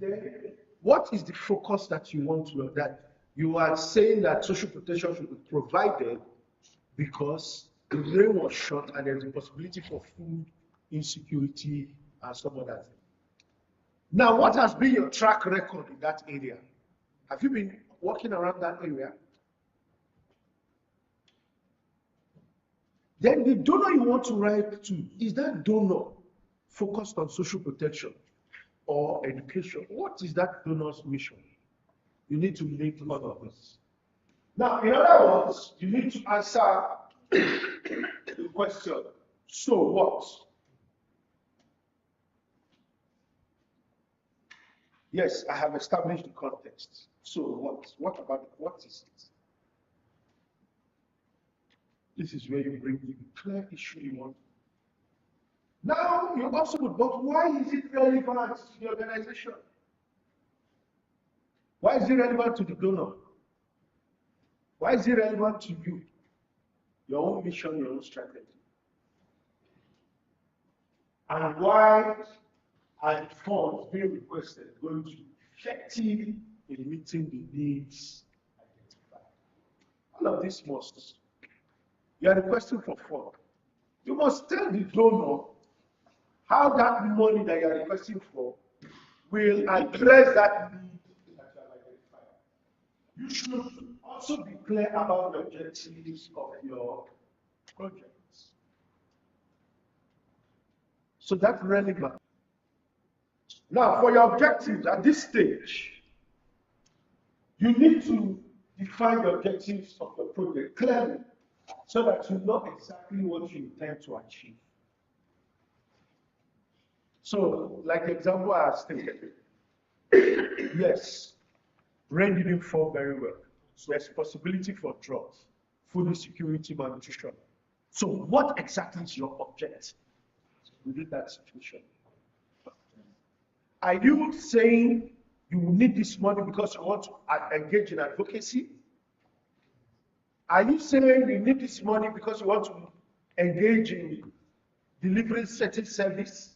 then what is the focus that you want to, that you are saying that social protection should be provided because the rain was short and there's a possibility for food insecurity and some other things. Now, what has been your track record in that area? Have you been walking around that area? Then the donor you want to write to, is that donor focused on social protection or education? What is that donor's mission? You need to link all of this. Now, in other words, you need to answer the question, so what? Yes, I have established the context. So what? What about it? What is it? This is where you bring the clear issue you want. Now, you also would, but why is it relevant to the organization? Why is it relevant to the donor? Why is it relevant to you? Your own mission, your own strategy. And why are funds being requested going to be effective in meeting the needs identified? All of this must. You are requesting for fund. You must tell the donor how that money that you are requesting for will address that need that you have identified. You should also be clear about the objectives of your projects. So that's relevant. Now, for your objectives at this stage, you need to define the objectives of the project clearly so that you know exactly what you intend to achieve. So, like the example I stated, yes, rain didn't fall very well. So there's possibility for drought, food insecurity, malnutrition. So what exactly is your objective within that situation? Are you saying you will need this money because you want to engage in advocacy? Are you saying you need this money because you want to engage in delivering certain service?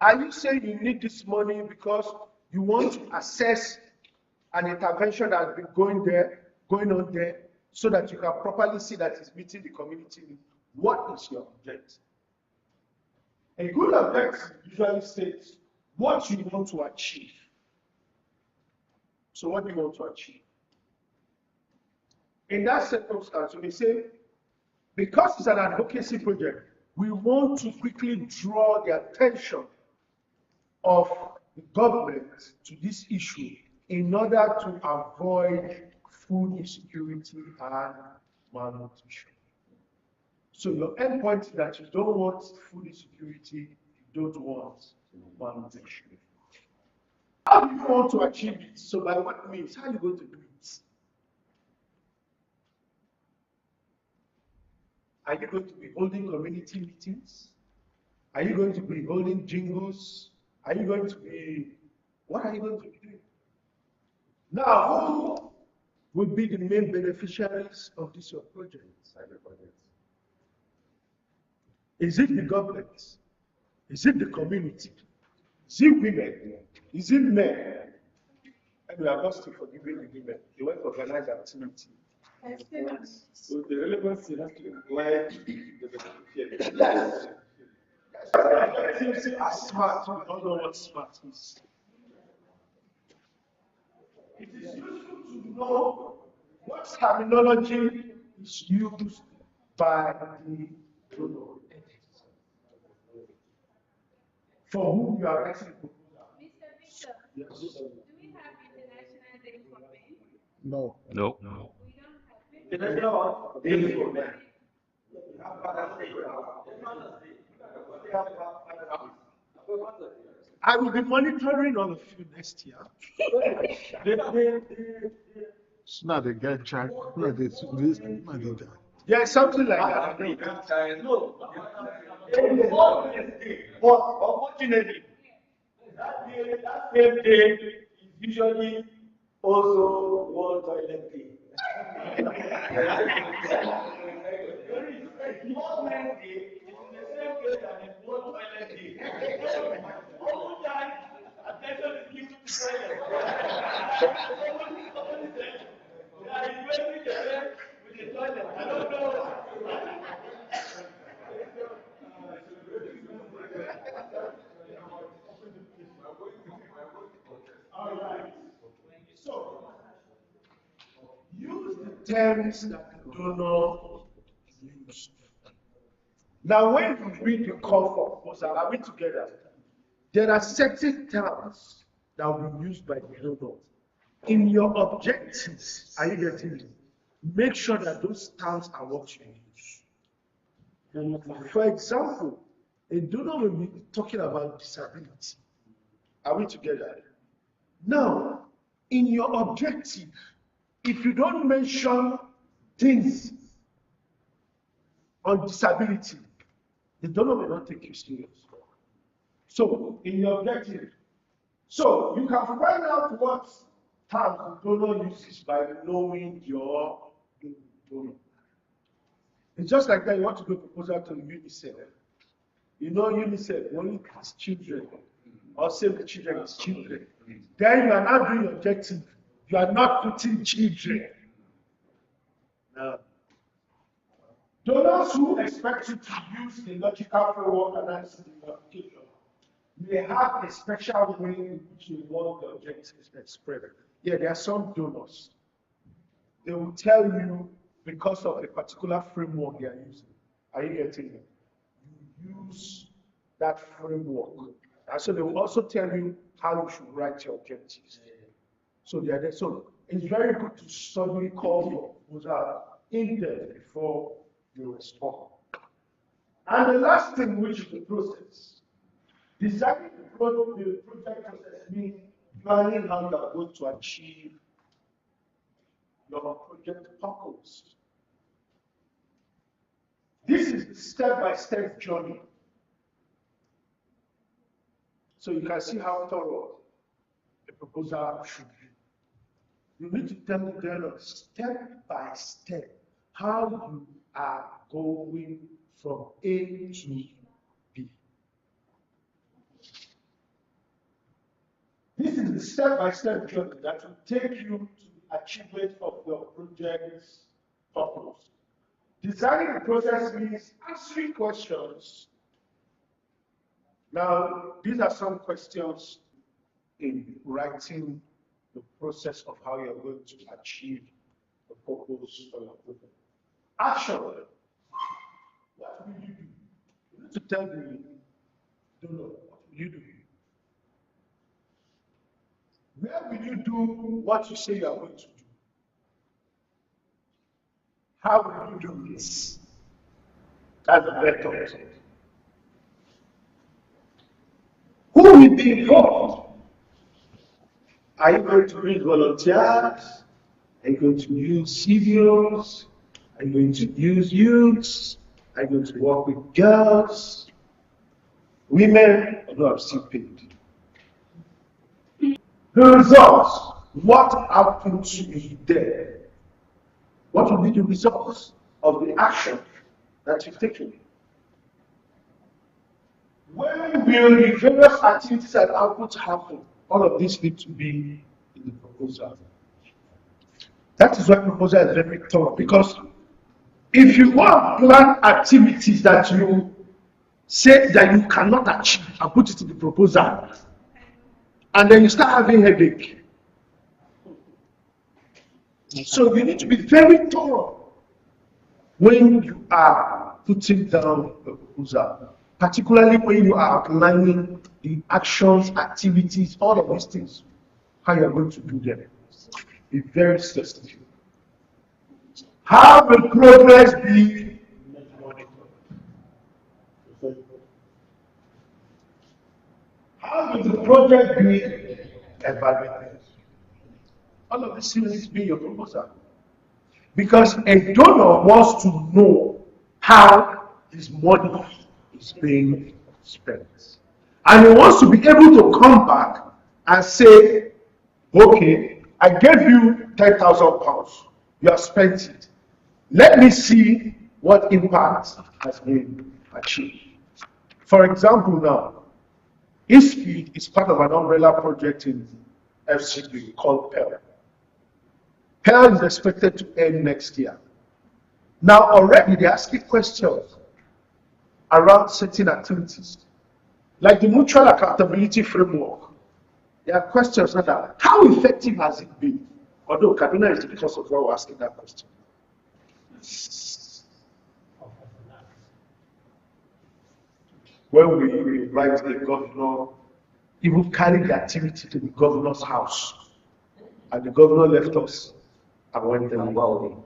Are you saying you need this money because you want to assess an intervention that has been going on there, so that you can properly see that it's meeting the community need? What is your objective? A good objective usually states what you want to achieve. So what do you want to achieve? In that circumstance, we say, because it's an advocacy project, we want to quickly draw the attention of the government to this issue in order to avoid food insecurity and malnutrition. So your end point is that you don't want food insecurity, you don't want malnutrition. How do you want to achieve it? So by what means? How are you going to do it? Are you going to be holding community meetings? Are you going to be holding jingles? Are you going to be, what are you going to be doing? Now, who will be the main beneficiaries of this your project? Is it the government? Is it the community? Is it women? Is it men? And we are not still forgiving the women. They want to organize activity. So the relevancy has to imply the beneficiaries. Yes. Are smart. We don't know what smart is. It is useful to know what terminology is used by the donor for whom you are writing the proposal. Mr. Bishop, Yes. do we have international day for men? No. No. We don't have. International day for men. I will be monitoring all of you next year. It's not a good check. This money done. Yeah, something like that. No. But unfortunately, that same day is usually also World Toilet Day. World Men's Day is in the same way as World Toilet Day. All the time, attention is All right. So, use the terms that the donor used. Now, when you read the call for proposal, are we together? There are certain terms that will be used by the donor. In your objectives, are you getting it? Make sure that those terms are what you use. For example, a donor will be talking about disability. Are we together? Now, in your objective, if you don't mention things on disability, the donor may not take you serious. So, in your objective, so you can find out what terms the donor uses by knowing your donor. It's just like that you want to do a proposal to UNICEF. You know UNICEF only has children, or save the children as children. Then you are not doing your objective. You are not putting children. Now, donors who expect you to use the logical framework analysis in your application may have a special way in which they want the objectives expressed. Yeah, there are some donors. They will tell you because of a particular framework they are using. Are you getting it? You use that framework. And so they will also tell you how you should write your objectives. So they are there. So it's very good to suddenly call your proposal in depth before you respond. And the last thing, which is the process. Designing the project process means planning how you are going to achieve your project purpose. This is the step-by-step journey. So you can see how thorough the proposal should be. You need to tell the donor step by step how you are going from A to B. This is the step-by-step journey that will take you to the achievement of your project's purpose. Designing the process means answering questions. Now, these are some questions in writing the process of how you're going to achieve the purpose of your project. Action. What will you do? You need to tell the donor, what will you do? Where will you do what you say you are going to do? How will you do this? That's the method. Who will be involved? Are you going to use volunteers? Are you going to use civils? Are you going to use youths? Are you going to work with girls? Women? Although I'm still paid. The results, what happens is there. What will be the results of the action that you've taken? When will the various activities and outputs happen? All of this need to be in the proposal. That is why proposal is very thorough, because if you want to plan activities that you say that you cannot achieve and put it in the proposal, and then you start having headache. So you need to be very thorough when you are putting down a proposal, particularly when you are outlining the actions, activities, all of these things, how you are going to do them. Be very sensitive. How will progress be monitored? How will the project be evaluated? All of this needs to be your proposal. Because a donor wants to know how his money is being spent. And he wants to be able to come back and say, okay, I gave you £10,000. You have spent it. Let me see what impact has been achieved. For example now, ISPID is part of an umbrella project in FCB called PEL. PEL is expected to end next year. Now already they're asking questions around certain activities. Like the mutual accountability framework. There are questions that are, how effective has it been? Although Kaduna is because of why we're asking that question. When we invite the governor, even carried the activity to the governor's house. And the governor left us and went there. Well,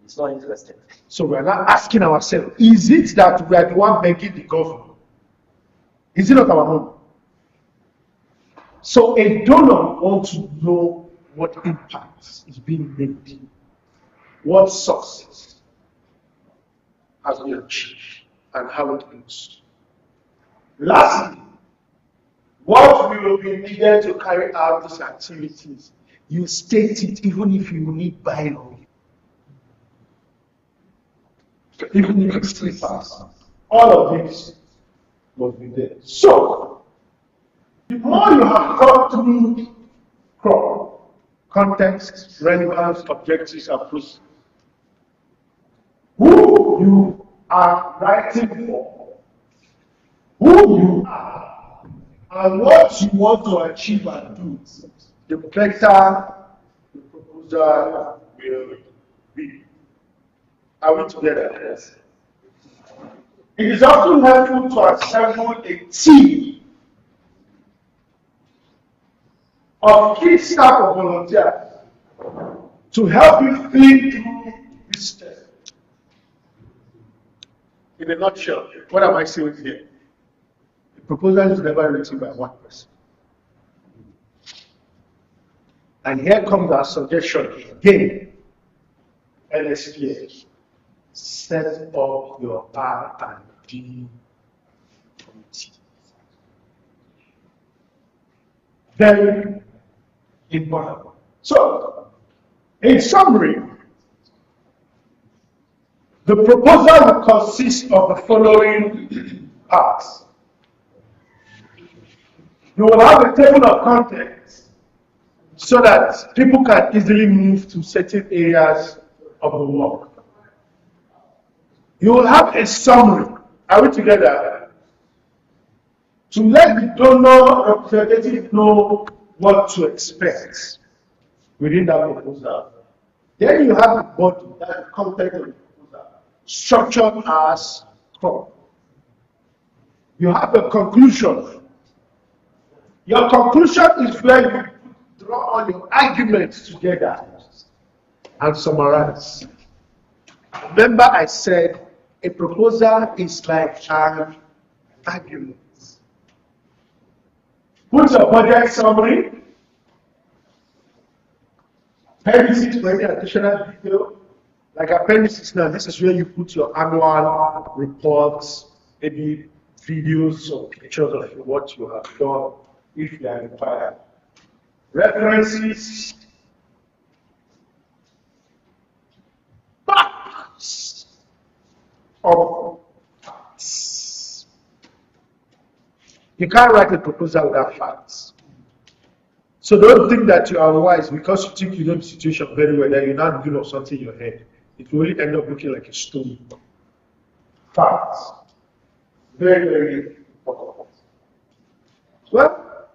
it's not interesting. So we're now asking ourselves, is it that we are the one begging the governor? Is it not our own? So a donor wants to know what impact is being made, what success has been achieved, and how it looks. Lastly, what will be needed to carry out these activities? You state it even if you need bylaw. Even if it's slippers. All of this must be there. So, the more you have thought through crop, context, relevance, objectives, and process, who you are writing for, who you are, and what you want to achieve and do, the better the proposal will be. Are we together? Yes. It is often helpful to assemble a team of key staff or volunteers to help you think through this step. In a nutshell, what am I saying here? The proposal is never written by one person. And here comes our suggestion again. LSPA. Set up your R&D committee. Very important. So, in summary, the proposal will consist of the following parts. You will have a table of contents so that people can easily move to certain areas of the work. You will have a summary. Are we together? To let the donor representative know what to expect within that proposal. Then you have the body, that's the content of the proposal, structured as crop. You have a conclusion. Your conclusion is where you draw all your arguments together and summarize. Remember, I said a proposal is like an argument. Put your budget summary, appendices for any additional detail. Like appendices now, this is where you put your annual reports, maybe videos or pictures of what you have done if you are required. References, facts of facts. You can't write a proposal without facts. So don't think that you are wise because you think you know the situation very well, that you're not doing something in your head. It will really end up looking like a stone. Facts. Very, very important. Well,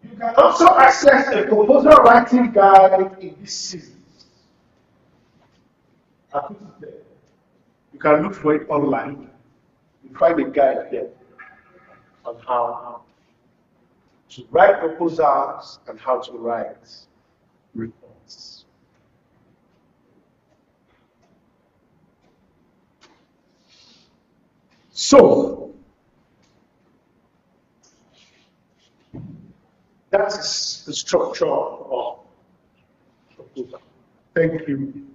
you can also access a proposal writing guide in this series. I put it there. You can look for it online. You find a guide there on how to write proposals and how to write reports. So, that is the structure of proposal. Thank you.